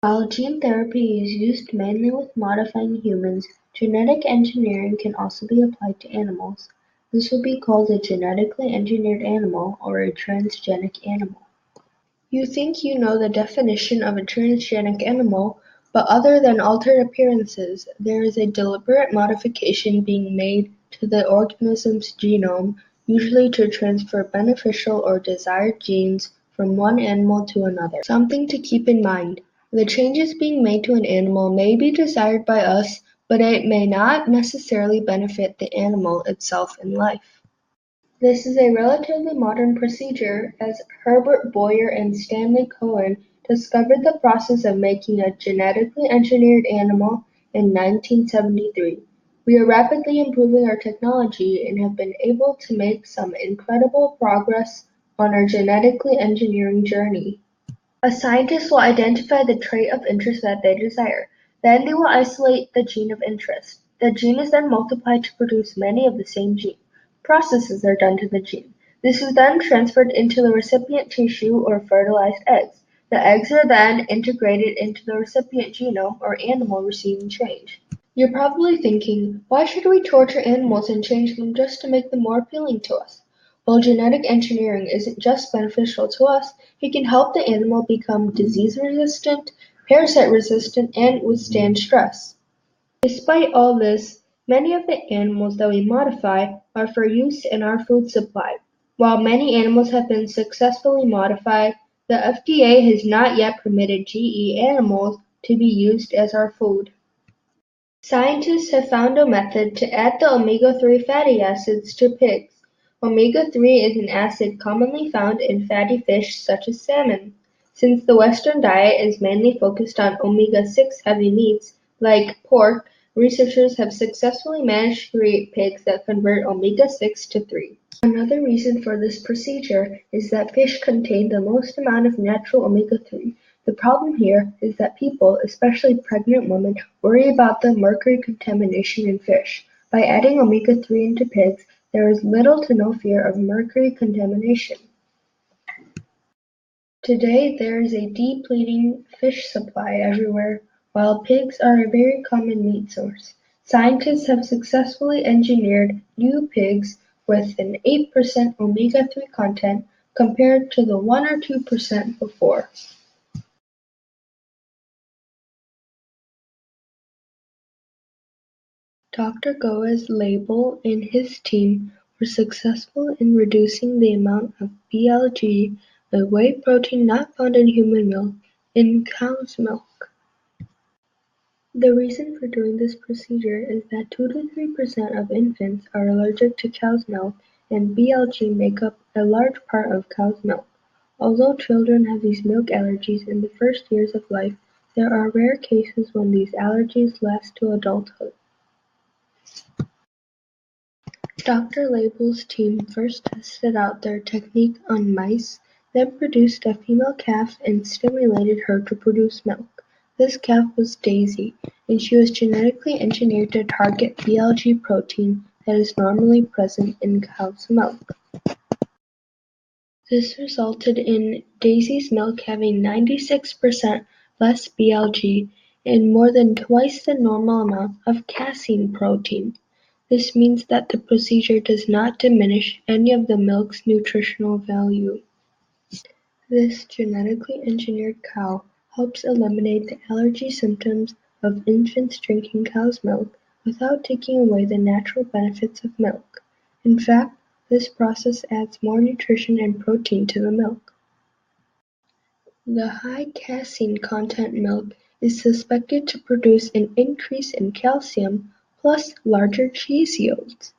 While gene therapy is used mainly with modifying humans, genetic engineering can also be applied to animals. This would be called a genetically engineered animal or a transgenic animal. You think you know the definition of a transgenic animal, but other than altered appearances, there is a deliberate modification being made to the organism's genome, usually to transfer beneficial or desired genes from one animal to another. Something to keep in mind: the changes being made to an animal may be desired by us, but it may not necessarily benefit the animal itself in life. This is a relatively modern procedure, as Herbert Boyer and Stanley Cohen discovered the process of making a genetically engineered animal in 1973. We are rapidly improving our technology and have been able to make some incredible progress on our genetically engineering journey. A scientist will identify the trait of interest that they desire. Then they will isolate the gene of interest. The gene is then multiplied to produce many of the same gene. Processes are done to the gene. This is then transferred into the recipient tissue or fertilized eggs. The eggs are then integrated into the recipient genome or animal receiving change. You're probably thinking, why should we torture animals and change them just to make them more appealing to us? Well, genetic engineering isn't just beneficial to us, it can help the animal become disease resistant, parasite resistant, and withstand stress. Despite all this, many of the animals that we modify are for use in our food supply. While many animals have been successfully modified, the FDA has not yet permitted GE animals to be used as our food. Scientists have found a method to add the omega-3 fatty acids to pigs. Omega-3 is an acid commonly found in fatty fish such as salmon. Since the Western diet is mainly focused on omega-6 heavy meats, like pork, researchers have successfully managed to create pigs that convert omega-6 to 3. Another reason for this procedure is that fish contain the most amount of natural omega-3. The problem here is that people, especially pregnant women, worry about the mercury contamination in fish. By adding omega-3 into pigs, there is little to no fear of mercury contamination. Today there is a depleting fish supply everywhere, while pigs are a very common meat source. Scientists have successfully engineered new pigs with an 8% omega-3 content compared to the 1 or 2% before. Doctor Goaz Label and his team were successful in reducing the amount of BLG, a whey protein not found in human milk, in cow's milk. The reason for doing this procedure is that 2 to 3% of infants are allergic to cow's milk, and BLG make up a large part of cow's milk. Although children have these milk allergies in the first years of life, there are rare cases when these allergies last to adulthood. Doctor Label's team first tested out their technique on mice, then produced a female calf and stimulated her to produce milk. This calf was Daisy, and she was genetically engineered to target BLG protein that is normally present in cow's milk. This resulted in Daisy's milk having 96% less BLG and more than twice the normal amount of casein protein. This means that the procedure does not diminish any of the milk's nutritional value. This genetically engineered cow helps eliminate the allergy symptoms of infants drinking cow's milk without taking away the natural benefits of milk. In fact, this process adds more nutrition and protein to the milk. The high casein content milk is suspected to produce an increase in calcium plus larger cheese yields.